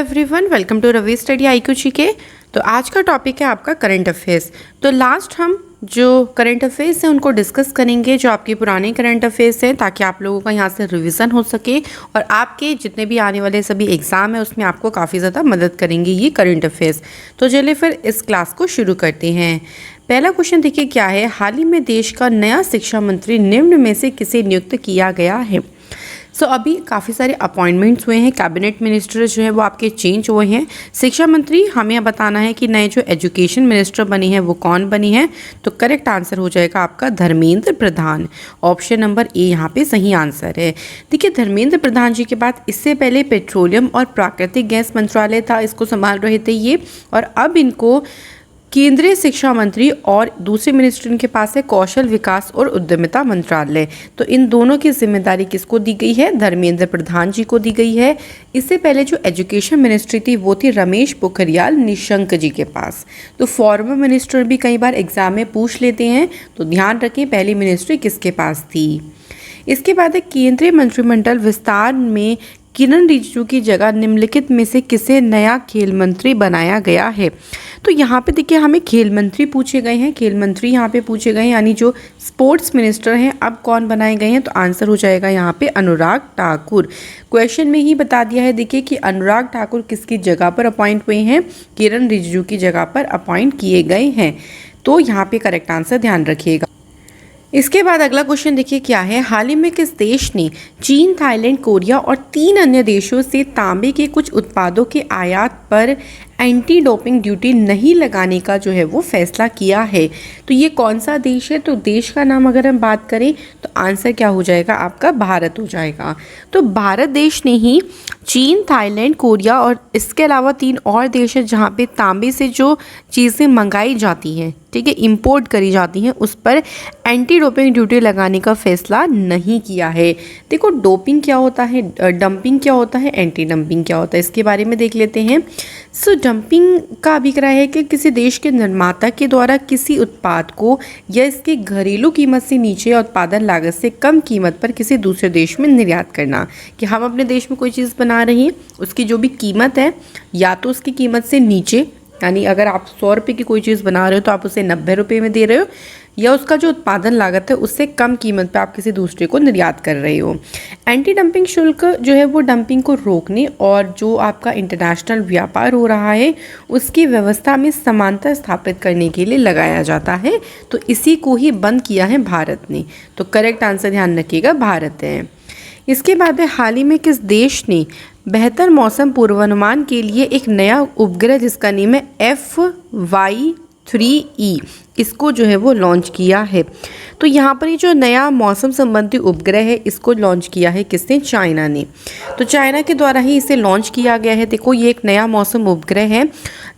Everyone, welcome to Ravi study IQ GK. तो आज का टॉपिक है आपका करंट अफेयर्स। तो लास्ट हम जो करंट अफेयर्स हैं उनको डिस्कस करेंगे, जो आपके पुराने करंट अफेयर्स हैं, ताकि आप लोगों का यहाँ से रिवीजन हो सके और आपके जितने भी आने वाले सभी एग्ज़ाम हैं उसमें आपको काफ़ी ज़्यादा मदद करेंगे ये करंट अफेयर्स। तो चलिए फिर इस क्लास को शुरू करते हैं। पहला क्वेश्चन देखिए क्या है, हाल ही में देश का नया शिक्षा मंत्री निम्न में से किसे नियुक्त किया गया है। अभी काफ़ी सारे अपॉइंटमेंट्स हुए हैं, कैबिनेट मिनिस्टर जो है वो आपके चेंज हुए हैं। शिक्षा मंत्री हमें बताना है कि नए जो एजुकेशन मिनिस्टर बनी है वो कौन बनी है। तो करेक्ट आंसर हो जाएगा आपका Dharmendra Pradhan. Option number A यहाँ पे सही आंसर है। देखिए धर्मेंद्र प्रधान जी के बाद इससे पहले पेट्रोलियम और प्राकृतिक गैस मंत्रालय था, इसको संभाल रहे थे ये, और अब इनको केंद्रीय शिक्षा मंत्री और दूसरे मिनिस्टर इनके पास है कौशल विकास और उद्यमिता मंत्रालय। तो इन दोनों की जिम्मेदारी किसको दी गई है, धर्मेंद्र प्रधान जी को दी गई है। इससे पहले जो एजुकेशन मिनिस्ट्री थी वो थी रमेश पोखरियाल निशंक जी के पास। तो फॉर्मर मिनिस्टर भी कई बार एग्जाम में पूछ लेते हैं, तो ध्यान रखें पहली मिनिस्ट्री किसके पास थी। इसके बाद केंद्रीय मंत्रिमंडल विस्तार में किरण रिजिजू की जगह निम्नलिखित में से किसे नया खेल मंत्री बनाया गया है। तो यहाँ पे देखिए हमें खेल मंत्री पूछे गए हैं, खेल मंत्री यहाँ पे पूछे गए हैं, यानी जो स्पोर्ट्स मिनिस्टर हैं अब कौन बनाए गए हैं। तो आंसर हो जाएगा यहाँ पे अनुराग ठाकुर। क्वेश्चन में ही बता दिया है देखिए कि अनुराग ठाकुर किसकी जगह पर अपॉइंट हुए हैं, किरण रिजिजू की जगह पर अपॉइंट किए गए हैं। तो यहाँ पे करेक्ट आंसर ध्यान रखिएगा। इसके बाद अगला क्वेश्चन देखिए क्या है, हाल ही में किस देश ने चीन, थाईलैंड, कोरिया और 3 अन्य देशों से तांबे के कुछ उत्पादों के आयात पर एंटी डोपिंग ड्यूटी नहीं लगाने का जो है वो फैसला किया है। तो ये कौन सा देश है, तो देश का नाम अगर हम बात करें तो आंसर क्या हो जाएगा आपका, भारत हो जाएगा। तो भारत देश ने ही चीन, थाईलैंड, कोरिया और इसके अलावा 3 और देश है जहाँ पे तांबे से जो चीज़ें मंगाई जाती हैं, ठीक है, इंपोर्ट करी जाती हैं, उस पर एंटी डोपिंग ड्यूटी लगाने का फैसला नहीं किया है। देखो डोपिंग क्या होता है, डंपिंग क्या होता है, एंटी डंपिंग क्या होता है, इसके बारे में देख लेते हैं। डंपिंग का अभिप्राय है कि किसी देश के निर्माता के द्वारा किसी उत्पाद को या इसके घरेलू कीमत से नीचे या उत्पादन लागत से कम कीमत पर किसी दूसरे देश में निर्यात करना। कि हम अपने देश में कोई चीज़ बना रहे हैं, उसकी जो भी कीमत है या तो उसकी कीमत से नीचे, यानी अगर आप 100 रुपये की कोई चीज़ बना रहे हो तो आप उसे 90 रुपये में दे रहे हो, या उसका जो उत्पादन लागत है उससे कम कीमत पे आप किसी दूसरे को निर्यात कर रहे हो। एंटी डंपिंग शुल्क जो है वो डंपिंग को रोकने और जो आपका इंटरनेशनल व्यापार हो रहा है उसकी व्यवस्था में समानता स्थापित करने के लिए लगाया जाता है। तो इसी को ही बंद किया है भारत ने। तो करेक्ट आंसर ध्यान रखिएगा भारत है। इसके बाद है, हाल ही में किस देश ने बेहतर मौसम पूर्वानुमान के लिए एक नया उपग्रह जिसका नाम है FY3E, इसको जो है वो लॉन्च किया है। तो यहाँ पर ये जो नया मौसम संबंधी उपग्रह है इसको लॉन्च किया है किसने, चाइना ने। तो चाइना के द्वारा ही इसे लॉन्च किया गया है। देखो ये एक नया मौसम उपग्रह है,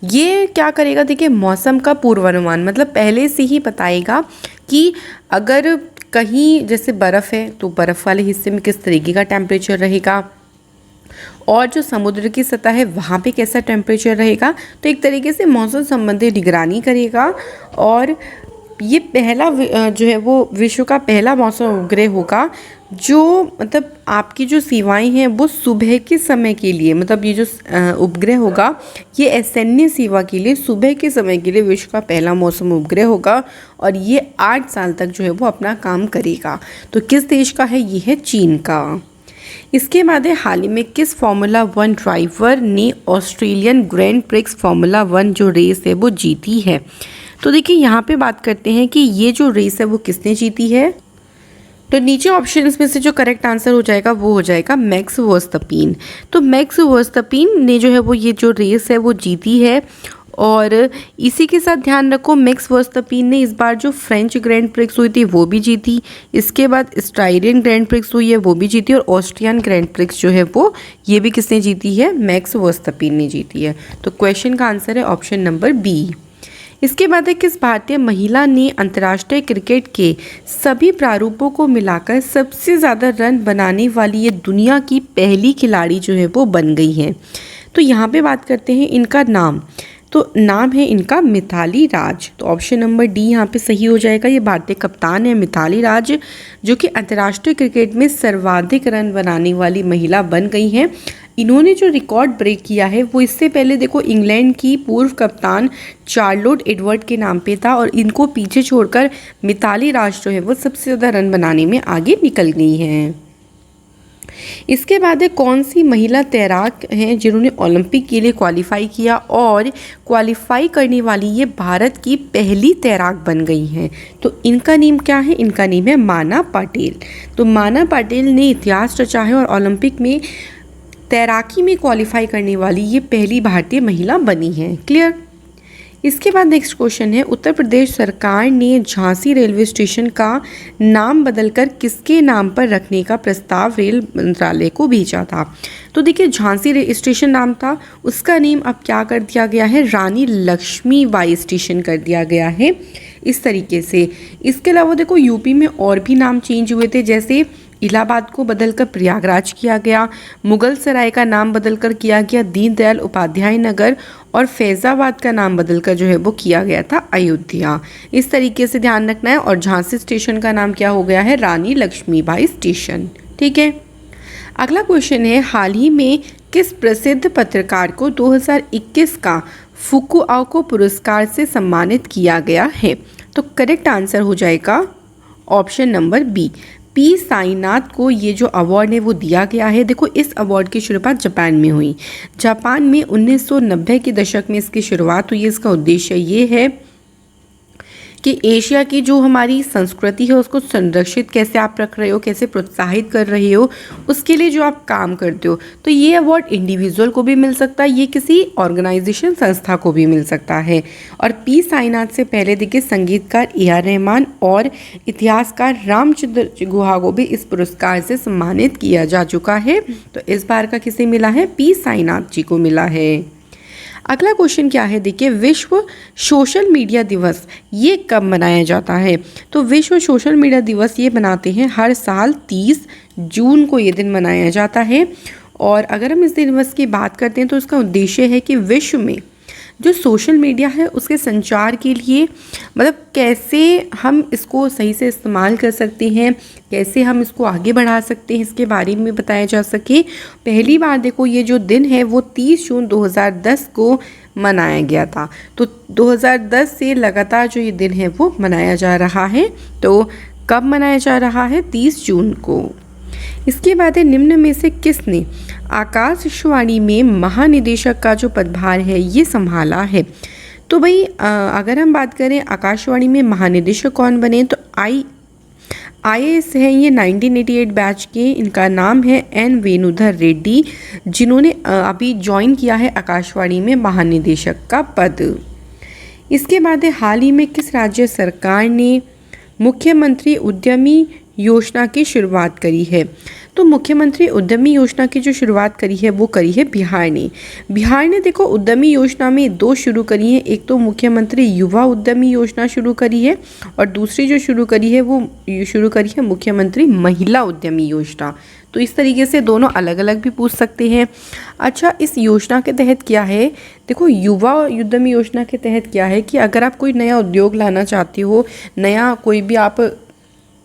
ये क्या करेगा, देखिए मौसम का पूर्वानुमान, मतलब पहले से ही बताएगा कि अगर कहीं जैसे बर्फ़ है तो बर्फ़ वाले हिस्से में किस तरीके का टेम्परेचर रहेगा, और जो समुद्र की सतह है वहाँ पे कैसा टेम्परेचर रहेगा। तो एक तरीके से मौसम संबंधी निगरानी करेगा, और ये पहला जो है वो विश्व का पहला मौसम उपग्रह होगा जो मतलब आपकी जो सेवाएं हैं वो सुबह के समय के लिए, मतलब ये जो उपग्रह होगा ये सैन्य सेवा के लिए सुबह के समय के लिए विश्व का पहला मौसम उपग्रह होगा, और ये 8 साल तक जो है वो अपना काम करेगा। तो किस देश का है, ये है चीन का। इसके बाद है, हाल ही में किस फार्मूला 1 ड्राइवर ने ऑस्ट्रेलियन ग्रैंड प्रिक्स फार्मूला 1 जो रेस है वो जीती है। तो देखिए यहाँ पे बात करते हैं कि ये जो रेस है वो किसने जीती है। तो नीचे ऑप्शंस में से जो करेक्ट आंसर हो जाएगा वो हो जाएगा मैक्स वर्स्टैपिन। तो मैक्स वर्स्टैपिन ने जो है वो ये जो रेस है वो जीती है, और इसी के साथ ध्यान रखो मैक्स वर्स्टैपिन ने इस बार जो फ्रेंच ग्रैंड प्रिक्स हुई थी वो भी जीती, इसके बाद स्टाइरियन ग्रैंड प्रिक्स हुई है वो भी जीती, और ऑस्ट्रियन ग्रैंड प्रिक्स जो है वो ये भी किसने जीती है, मैक्स वर्स्टैपिन ने जीती है। तो क्वेश्चन का आंसर है ऑप्शन नंबर बी। इसके बाद है, किस भारतीय महिला ने अंतर्राष्ट्रीय क्रिकेट के सभी प्रारूपों को मिलाकर सबसे ज़्यादा रन बनाने वाली ये दुनिया की पहली खिलाड़ी जो है वो बन गई है। तो यहाँ पे बात करते हैं इनका नाम। तो नाम है इनका मिताली राज। तो ऑप्शन नंबर डी यहाँ पे सही हो जाएगा। ये भारतीय कप्तान है मिताली राज, जो कि अंतर्राष्ट्रीय क्रिकेट में सर्वाधिक रन बनाने वाली महिला बन गई हैं। इन्होंने जो रिकॉर्ड ब्रेक किया है वो इससे पहले देखो इंग्लैंड की पूर्व कप्तान चार्लोट एडवर्ड के नाम पे था, और इनको पीछे छोड़कर मिताली राज जो है वो सबसे ज़्यादा रन बनाने में आगे निकल गई हैं। इसके बाद कौन सी महिला तैराक हैं जिन्होंने ओलंपिक के लिए क्वालिफाई किया, और क्वालिफाई करने वाली ये भारत की पहली तैराक बन गई हैं। तो इनका नेम क्या है? इनका नेम है माना पाटिल। तो माना पाटिल ने इतिहास रचा है और ओलंपिक में तैराकी में क्वालिफाई करने वाली ये पहली भारतीय महिला बनी है। क्लियर? इसके बाद नेक्स्ट क्वेश्चन है, उत्तर प्रदेश सरकार ने झांसी रेलवे स्टेशन का नाम बदलकर किसके नाम पर रखने का प्रस्ताव रेल मंत्रालय को भेजा था? तो देखिए, झांसी स्टेशन नाम था, उसका नेम अब क्या कर दिया गया है? रानी लक्ष्मीबाई स्टेशन कर दिया गया है इस तरीके से। इसके अलावा देखो यूपी में और भी नाम चेंज हुए थे, जैसे इलाहाबाद को बदलकर प्रयागराज किया गया, मुगल सराय का नाम बदलकर किया गया दीनदयाल उपाध्याय नगर, और फैज़ाबाद का नाम बदलकर जो है वो किया गया था अयोध्या। इस तरीके से ध्यान रखना है। और झांसी स्टेशन का नाम क्या हो गया है? रानी लक्ष्मीबाई स्टेशन। ठीक है। अगला क्वेश्चन है, हाल ही में किस प्रसिद्ध पत्रकार को 2021 का फुकुओका पुरस्कार से सम्मानित किया गया है? तो करेक्ट आंसर हो जाएगा option number B, P Sainath को ये जो अवार्ड है वो दिया गया है। देखो, इस अवार्ड की शुरुआत जापान में हुई। जापान में 1990 के दशक में इसकी शुरुआत हुई। इसका उद्देश्य ये है कि एशिया की जो हमारी संस्कृति है उसको संरक्षित कैसे आप रख रहे हो, कैसे प्रोत्साहित कर रहे हो, उसके लिए जो आप काम करते हो। तो ये अवार्ड इंडिविजुअल को भी मिल सकता है, ये किसी ऑर्गेनाइजेशन संस्था को भी मिल सकता है। और पी साईनाथ से पहले देखिए संगीतकार AR रहमान और इतिहासकार रामचंद्र गुहा को भी इस पुरस्कार से सम्मानित किया जा चुका है। तो इस बार का किसे मिला है? पी साईनाथ जी को मिला है। अगला क्वेश्चन क्या है? देखिए, विश्व सोशल मीडिया दिवस ये कब मनाया जाता है? तो विश्व सोशल मीडिया दिवस ये मनाते हैं हर साल 30 जून को ये दिन मनाया जाता है। और अगर हम इस दिवस की बात करते हैं तो इसका उद्देश्य है कि विश्व में जो सोशल मीडिया है उसके संचार के लिए, मतलब कैसे हम इसको सही से इस्तेमाल कर सकते हैं, कैसे हम इसको आगे बढ़ा सकते हैं, इसके बारे में बताया जा सके। पहली बार देखो ये जो दिन है वो 30 जून 2010 को मनाया गया था। तो 2010 से लगातार जो ये दिन है वो मनाया जा रहा है। तो कब मनाया जा रहा है? 30 जून को। इसके बाद है, निम्न में से किसने आकाशवाणी में महानिदेशक का जो पदभार है ये संभाला है? तो भाई अगर हम बात करें आकाशवाणी में महानिदेशक कौन बने, तो IAS हैं ये 1988 बैच के। इनका नाम है N वेणुधर रेड्डी, जिन्होंने अभी ज्वाइन किया है आकाशवाणी में महानिदेशक का पद। इसके बाद है, हाल ही में किस राज्य सरकार ने मुख्यमंत्री उद्यमी योजना की शुरुआत करी है? तो मुख्यमंत्री उद्यमी योजना की जो शुरुआत करी है वो करी है बिहार ने। बिहार ने देखो उद्यमी योजना में 2 शुरू करी है। एक तो मुख्यमंत्री युवा उद्यमी योजना शुरू करी है, और दूसरी जो शुरू करी है वो शुरू करी है मुख्यमंत्री महिला उद्यमी योजना। तो इस तरीके से दोनों अलग अलग भी पूछ सकते हैं। अच्छा, इस योजना के तहत क्या है? देखो, युवा उद्यमी योजना के तहत क्या है कि अगर आप कोई नया उद्योग लाना चाहते हो, नया कोई भी आप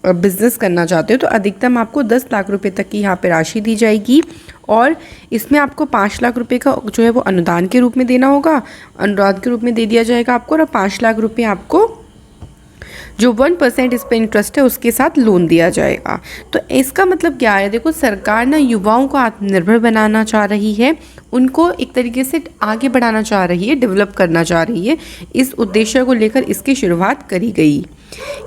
बिजनेस करना चाहते हो, तो अधिकतम आपको 10 लाख रुपए तक की यहाँ पे राशि दी जाएगी, और इसमें आपको 5 लाख रुपए का जो है वो अनुदान के रूप में देना होगा, अनुदान के रूप में दे दिया जाएगा आपको, और 5 लाख रुपए आपको जो 1% इस पर इंटरेस्ट है उसके साथ लोन दिया जाएगा। तो इसका मतलब क्या है? देखो, सरकार ना युवाओं को आत्मनिर्भर बनाना चाह रही है, उनको एक तरीके से आगे बढ़ाना चाह रही है, डेवलप करना चाह रही है। इस उद्देश्य को लेकर इसकी शुरुआत करी गई।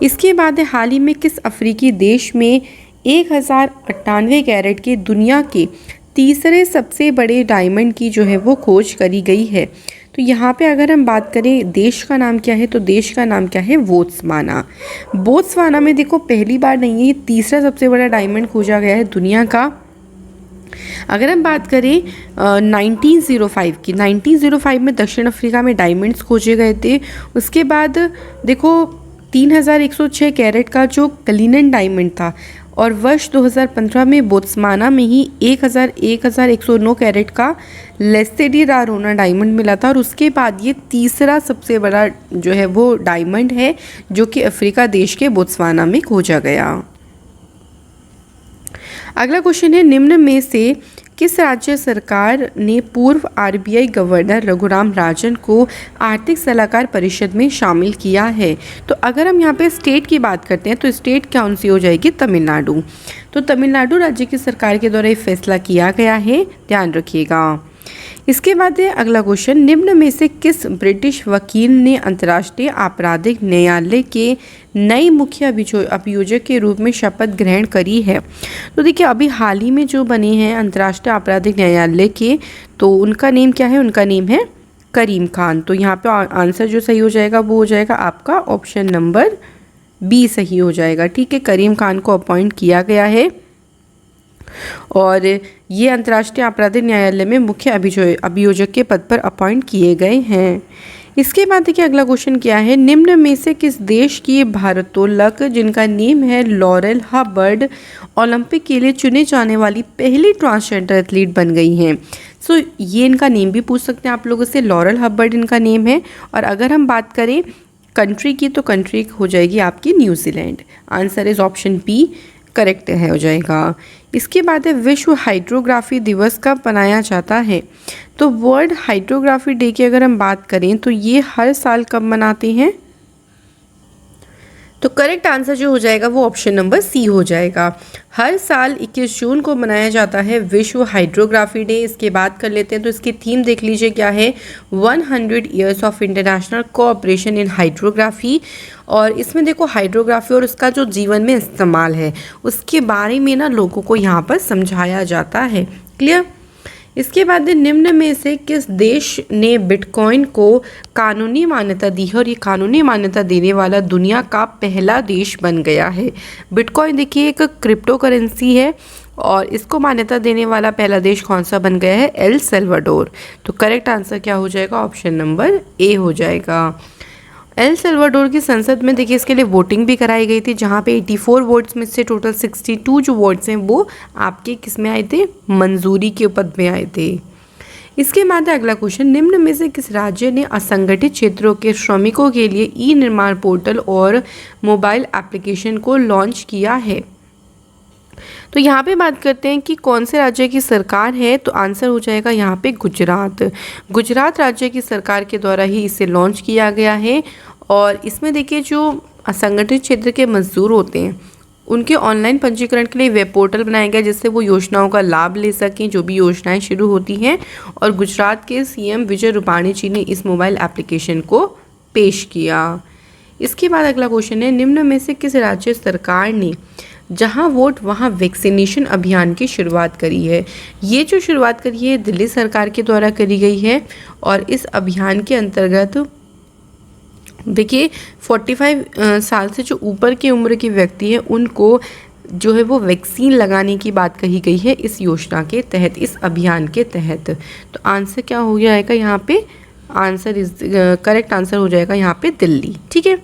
इसके बाद है, हाल ही में किस अफ्रीकी देश में 1098 कैरेट के दुनिया के तीसरे सबसे बड़े डायमंड की जो है वो खोज करी गई है? तो यहाँ पे अगर हम बात करें देश का नाम क्या है, तो देश का नाम क्या है? बोत्सवाना। बोत्सवाना में देखो पहली बार नहीं है, ये तीसरा सबसे बड़ा डायमंड खोजा गया है दुनिया का। अगर हम बात करें 1905 की, 1905 में दक्षिण अफ्रीका में डायमंड्स खोजे गए थे। उसके बाद देखो 3106 कैरेट का जो कलिनन डायमंड था, और वर्ष 2015 में बोत्सवाना में ही 1109 कैरेट का लेस्टेडी रारोना डायमंड मिला था। और उसके बाद ये तीसरा सबसे बड़ा जो है वो डायमंड है जो कि अफ्रीका देश के बोत्सवाना में खोजा गया। अगला क्वेश्चन है, निम्न में से किस राज्य सरकार ने पूर्व आरबीआई गवर्नर रघुराम राजन को आर्थिक सलाहकार परिषद में शामिल किया है? तो अगर हम यहाँ पे स्टेट की बात करते हैं तो स्टेट कौन सी हो जाएगी? तमिलनाडु। तो तमिलनाडु राज्य की सरकार के द्वारा ये फैसला किया गया है, ध्यान रखिएगा। इसके बाद है अगला क्वेश्चन, निम्न में से किस ब्रिटिश वकील ने अंतर्राष्ट्रीय आपराधिक न्यायालय के नए मुख्य अभियोजक के रूप में शपथ ग्रहण करी है? तो देखिए अभी हाल ही में जो बने हैं अंतर्राष्ट्रीय आपराधिक न्यायालय के, तो उनका नेम क्या है? उनका नेम है करीम खान। तो यहाँ पे आंसर जो सही हो जाएगा वो हो जाएगा आपका ऑप्शन नंबर बी सही हो जाएगा। ठीक है, करीम खान को अपॉइंट किया गया है और ये अंतर्राष्ट्रीय आपराधिक न्यायालय में मुख्य अभियोजक के पद पर अपॉइंट किए गए हैं। इसके बाद देखिए अगला क्वेश्चन क्या है, निम्न में से किस देश की भारोत्तोलक जिनका नेम है लॉरेल हबर्ड ओलंपिक के लिए चुने जाने वाली पहली ट्रांसजेंडर एथलीट बन गई हैं? सो ये इनका नेम भी पूछ सकते हैं आप लोगों से, लॉरेल हबर्ड इनका नेम है। और अगर हम बात करें कंट्री की तो कंट्री हो जाएगी आपकी New Zealand. Answer is option B correct है हो जाएगा। इसके बाद है विश्व हाइड्रोग्राफी दिवस कब मनाया जाता है? तो वर्ल्ड हाइड्रोग्राफी डे की अगर हम बात करें तो ये हर साल कब मनाते हैं? तो करेक्ट आंसर जो हो जाएगा वो ऑप्शन नंबर सी हो जाएगा। हर साल 21 जून को मनाया जाता है विश्व हाइड्रोग्राफी डे। इसके बात कर लेते हैं तो इसकी थीम देख लीजिए क्या है, 100 years of international cooperation in hydrography. और इसमें देखो हाइड्रोग्राफी और उसका जो जीवन में इस्तेमाल है उसके बारे में ना लोगों को यहाँ पर समझाया जाता है। क्लियर? इसके बाद निम्न में से किस देश ने बिटकॉइन को कानूनी मान्यता दी है? और ये कानूनी मान्यता देने वाला दुनिया का पहला देश बन गया है। बिटकॉइन देखिए एक क्रिप्टो करेंसी है और इसको मान्यता देने वाला पहला देश कौन सा बन गया है? El Salvador. तो करेक्ट आंसर क्या हो जाएगा? ऑप्शन नंबर ए हो जाएगा। एल सल्वाडोर की संसद में देखिए इसके लिए वोटिंग भी कराई गई थी, जहाँ पे 84 वोट्स में से टोटल 62 जो वोट्स हैं वो आपके किस में आए थे? मंजूरी के पद में आए थे। इसके बाद अगला क्वेश्चन, निम्न में से किस राज्य ने असंगठित क्षेत्रों के श्रमिकों के लिए ई निर्माण पोर्टल और मोबाइल एप्लीकेशन को लॉन्च किया है? तो यहाँ पे बात करते हैं कि कौन से राज्य की सरकार है, तो आंसर हो जाएगा यहाँ पे गुजरात। गुजरात राज्य की सरकार के द्वारा ही इसे लॉन्च किया गया है। और इसमें देखिए जो असंगठित क्षेत्र के मजदूर होते हैं उनके ऑनलाइन पंजीकरण के लिए वेब पोर्टल बनाया गया जिससे वो योजनाओं का लाभ ले सकें, जो भी योजनाएं शुरू होती हैं। और गुजरात के सीएम विजय रूपाणी जी ने इस मोबाइल एप्लीकेशन को पेश किया। इसके बाद अगला क्वेश्चन है, निम्न में से किस राज्य सरकार ने जहां वोट वहां वैक्सीनेशन अभियान की शुरुआत करी है? ये जो शुरुआत करी है दिल्ली सरकार के द्वारा करी गई है। और इस अभियान के अंतर्गत देखिए 45 साल से जो ऊपर की उम्र के व्यक्ति हैं उनको जो है वो वैक्सीन लगाने की बात कही गई है इस योजना के तहत, इस अभियान के तहत। तो आंसर क्या हो जाएगा यहाँ पे? आंसर इज करेक्ट आंसर हो जाएगा यहाँ पे दिल्ली। ठीक है,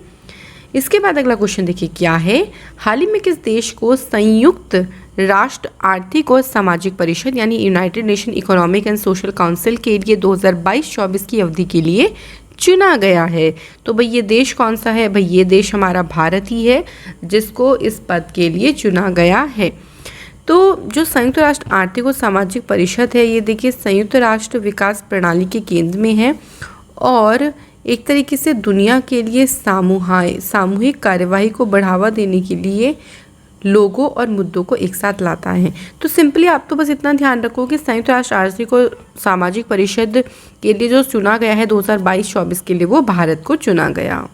इसके बाद अगला क्वेश्चन देखिए क्या है, हाल ही में किस देश को संयुक्त राष्ट्र आर्थिक और सामाजिक परिषद यानी United nation economic and social council के लिए 2022-24 की अवधि के लिए चुना गया है? तो भाई ये देश कौन सा है? भाई ये देश हमारा भारत ही है जिसको इस पद के लिए चुना गया है। तो जो संयुक्त राष्ट्र आर्थिक और सामाजिक परिषद है ये देखिए संयुक्त राष्ट्र विकास प्रणाली के केंद्र में है और एक तरीके से दुनिया के लिए सामूहिक कार्यवाही को बढ़ावा देने के लिए लोगों और मुद्दों को एक साथ लाता है। तो सिंपली आप तो बस इतना ध्यान रखो कि संयुक्त राष्ट्र आर्थिक और सामाजिक परिषद के लिए जो चुना गया है 2022-24 के लिए वो भारत को चुना गया।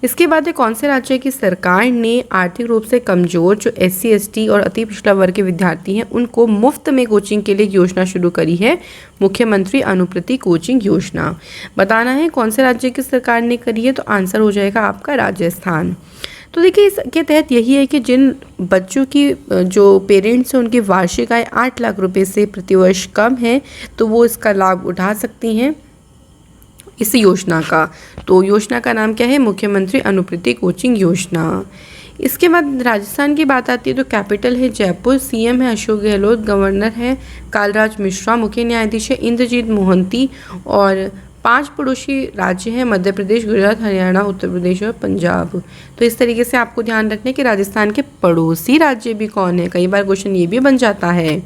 इसके बाद कौन से राज्य की सरकार ने आर्थिक रूप से कमज़ोर जो SC ST और अति पिछड़ा वर्ग के विद्यार्थी हैं उनको मुफ्त में कोचिंग के लिए योजना शुरू करी है? मुख्यमंत्री अनुप्रति कोचिंग योजना। बताना है कौन से राज्य की सरकार ने करी है, तो आंसर हो जाएगा आपका राजस्थान। तो देखिए इसके तहत यही है कि जिन बच्चों की जो पेरेंट्स हैं उनकी वार्षिक आय 8 लाख रुपए से प्रतिवर्ष कम है तो वो इसका लाभ उठा सकती हैं इस योजना का। तो योजना का नाम क्या है? मुख्यमंत्री अनुप्रति कोचिंग योजना। इसके बाद राजस्थान की बात आती है तो कैपिटल है जयपुर, CM है अशोक गहलोत, गवर्नर है कालराज मिश्रा, मुख्य न्यायाधीश है इंद्रजीत मोहंती और 5 पड़ोसी राज्य हैं मध्य प्रदेश, गुजरात, हरियाणा, उत्तर प्रदेश और पंजाब। तो इस तरीके से आपको ध्यान रखना है कि राजस्थान के पड़ोसी राज्य भी कौन है, कई बार क्वेश्चन ये भी बन जाता है।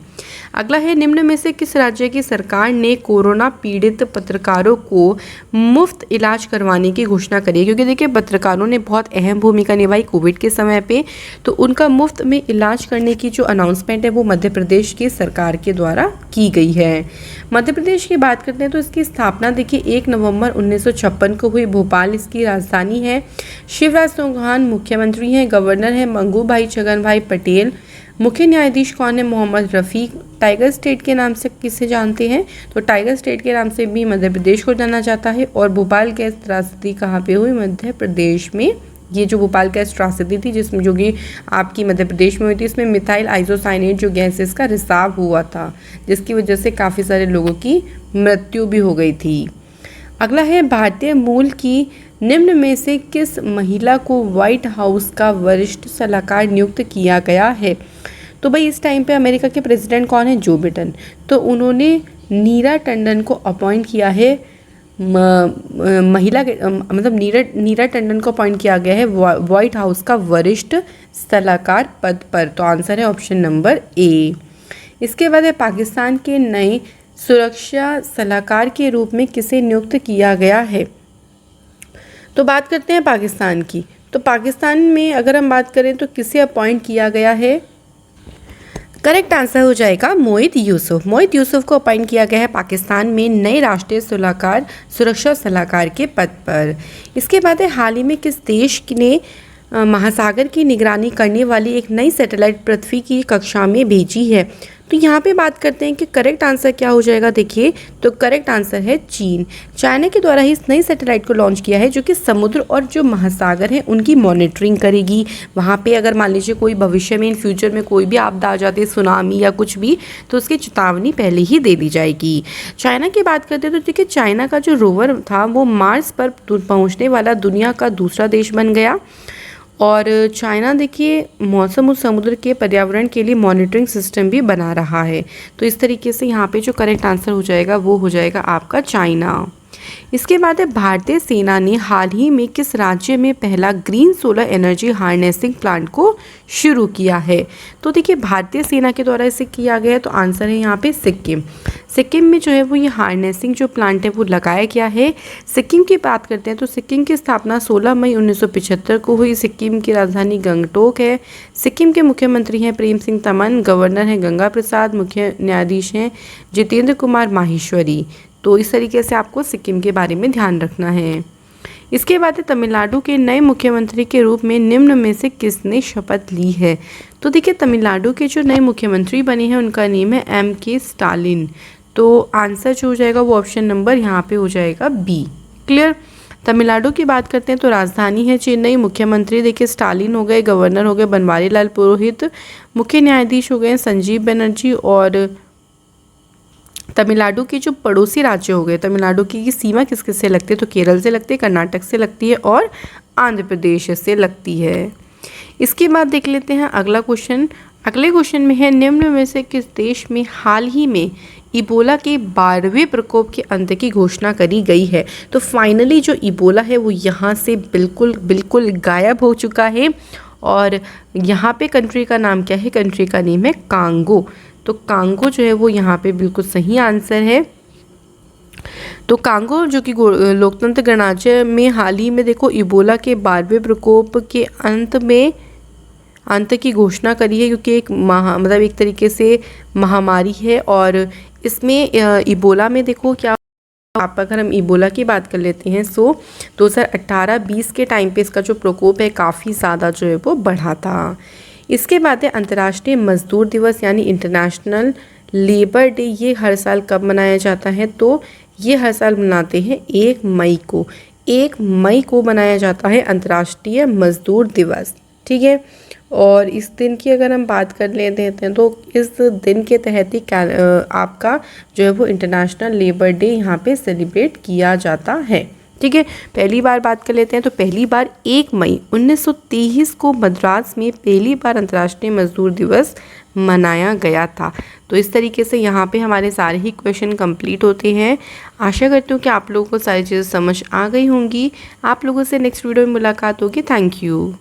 अगला है, निम्न में से किस राज्य की सरकार ने कोरोना पीड़ित पत्रकारों को मुफ्त इलाज करवाने की घोषणा करी है? क्योंकि देखिए पत्रकारों ने बहुत अहम भूमिका निभाई कोविड के समय पे, तो उनका मुफ्त में इलाज करने की जो अनाउंसमेंट है वो मध्य प्रदेश की सरकार के द्वारा की गई है। मध्य प्रदेश की बात करते हैं तो इसकी स्थापना देखिए 1 नवंबर 1956 को हुई। भोपाल इसकी राजधानी है। शिवराज चौहान मुख्यमंत्री हैं। गवर्नर है मंगू भाई छगन भाई पटेल। मुख्य न्यायाधीश कौन है? मोहम्मद रफ़ीक। टाइगर स्टेट के नाम से किसे जानते हैं? तो टाइगर स्टेट के नाम से भी मध्य प्रदेश को जाना जाता है। और भोपाल गैस त्रासदी कहाँ पे हुई? मध्य प्रदेश में। ये जो भोपाल गैस त्रासदी थी जिसमें जो कि आपकी मध्य प्रदेश में हुई थी, इसमें मिथाइल आइसोसाइनेट जो गैस इसका रिसाव हुआ था, जिसकी वजह से काफ़ी सारे लोगों की मृत्यु भी हो गई थी। अगला है, भारतीय मूल की निम्न में से किस महिला को व्हाइट हाउस का वरिष्ठ सलाहकार नियुक्त किया गया है? तो भाई इस टाइम पे अमेरिका के प्रेसिडेंट कौन है? Joe Biden. तो उन्होंने नीरा टंडन को अपॉइंट किया है महिला के मतलब नीरा टंडन को अपॉइंट किया गया है व्हाइट हाउस का वरिष्ठ सलाहकार पद पर। तो आंसर है ऑप्शन नंबर ए। इसके बाद है, पाकिस्तान के नए सुरक्षा सलाहकार के रूप में किसे नियुक्त किया गया है? तो बात करते हैं पाकिस्तान की। तो पाकिस्तान में अगर हम बात करें तो किसे अपॉइंट किया गया है? करेक्ट आंसर हो जाएगा मोहित यूसुफ। मोहित यूसुफ को अपॉइंट किया गया है पाकिस्तान में नए राष्ट्रीय सुरक्षा सलाहकार के पद पर। इसके बाद है, हाल ही में किस देश ने महासागर की निगरानी करने वाली एक नई सैटेलाइट पृथ्वी की कक्षा में भेजी है? तो यहाँ पे बात करते हैं कि करेक्ट आंसर क्या हो जाएगा। देखिए तो करेक्ट आंसर है चीन। चाइना के द्वारा ही इस नई सैटेलाइट को लॉन्च किया है जो कि समुद्र और जो महासागर है उनकी मॉनिटरिंग करेगी। वहाँ पे अगर मान लीजिए कोई भविष्य में इन फ्यूचर में कोई भी आपदा आ जाती है, सुनामी या कुछ भी, तो उसकी चेतावनी पहले ही दे दी जाएगी। चाइना की बात करते हैं तो देखिए चाइना का जो रोवर था वो मार्स पर पहुँचने वाला दुनिया का दूसरा देश बन गया। और चाइना देखिए मौसम और समुद्र के पर्यावरण के लिए मॉनिटरिंग सिस्टम भी बना रहा है। तो इस तरीके से यहाँ पे जो करेक्ट आंसर हो जाएगा वो हो जाएगा आपका चाइना। इसके बाद है, भारतीय सेना ने हाल ही में किस राज्य में पहला green solar energy harnessing plant को शुरू किया है? तो देखिए भारतीय सेना के द्वारा इसे किया गया है। तो आंसर है यहाँ पे सिक्किम। सिक्किम में जो है वो ये हार्नेसिंग जो प्लांट है वो लगाया गया है। सिक्किम की बात करते हैं तो सिक्किम की स्थापना 16 मई 1975 को हुई। सिक्किम की राजधानी गंगटोक है। सिक्किम के मुख्यमंत्री हैं प्रेम सिंह तमन। गवर्नर हैं गंगा प्रसाद। मुख्य न्यायाधीश हैं जितेंद्र कुमार माहेश्वरी। तो इस तरीके से आपको सिक्किम के बारे में ध्यान रखना है। इसके बाद तमिलनाडु के नए मुख्यमंत्री के रूप में निम्न में से किसने शपथ ली है? तो देखिए तमिलनाडु के जो नए मुख्यमंत्री बने हैं उनका नेम है M.K. स्टालिन। तो आंसर जो हो जाएगा वो ऑप्शन नंबर यहाँ पे हो जाएगा बी। क्लियर। तमिलनाडु की बात करते हैं तो राजधानी है चेन्नई। मुख्यमंत्री देखिए स्टालिन हो गए। गवर्नर हो गए बनवारी लाल पुरोहित। मुख्य न्यायाधीश हो गए संजीव बनर्जी। और तमिलनाडु के जो पड़ोसी राज्य हो गए, तमिलनाडु की सीमा किस किस से लगती है? तो केरल से लगती है, कर्नाटक से लगती है और आंध्र प्रदेश से लगती है। इसके बाद देख लेते हैं अगला क्वेश्चन। अगले क्वेश्चन में है, निम्न में से किस देश में हाल ही में इबोला के 12वें प्रकोप के अंत की घोषणा करी गई है? तो फाइनली जो इबोला है वो यहाँ से बिल्कुल गायब हो चुका है। और यहाँ पे कंट्री का नाम क्या है? कंट्री का नेम है कांगो। तो कांगो जो है वो यहाँ पे बिल्कुल सही आंसर है। तो कांगो जो कि लोकतंत्र गणराज्य में हाल ही में देखो इबोला के 12वें प्रकोप के अंत की घोषणा करी है, क्योंकि मतलब एक तरीके से महामारी है। और इसमें इबोला में देखो क्या आप अगर हम इबोला की बात कर लेते हैं 2018-20 के टाइम पे इसका जो प्रकोप है काफ़ी ज़्यादा जो है वो बढ़ा था। इसके बाद है अंतर्राष्ट्रीय मजदूर दिवस यानी इंटरनेशनल लेबर डे। ये हर साल कब मनाया जाता है? तो ये हर साल मनाते हैं 1 मई को। 1 मई को मनाया जाता है अंतर्राष्ट्रीय मजदूर दिवस। ठीक है। और इस दिन की अगर हम बात कर लेते हैं तो इस दिन के तहत ही आपका जो है वो इंटरनेशनल लेबर डे यहाँ पे सेलिब्रेट किया जाता है। ठीक है, पहली बार बात कर लेते हैं। तो पहली बार 1 मई 1923 को मद्रास में पहली बार अंतर्राष्ट्रीय मजदूर दिवस मनाया गया था। तो इस तरीके से यहाँ पे हमारे सारे ही क्वेश्चन कंप्लीट होते हैं। आशा करती हूँ कि आप लोगों को सारी चीज़ें समझ आ गई होंगी। आप लोगों से नेक्स्ट वीडियो में मुलाकात होगी। Thank you.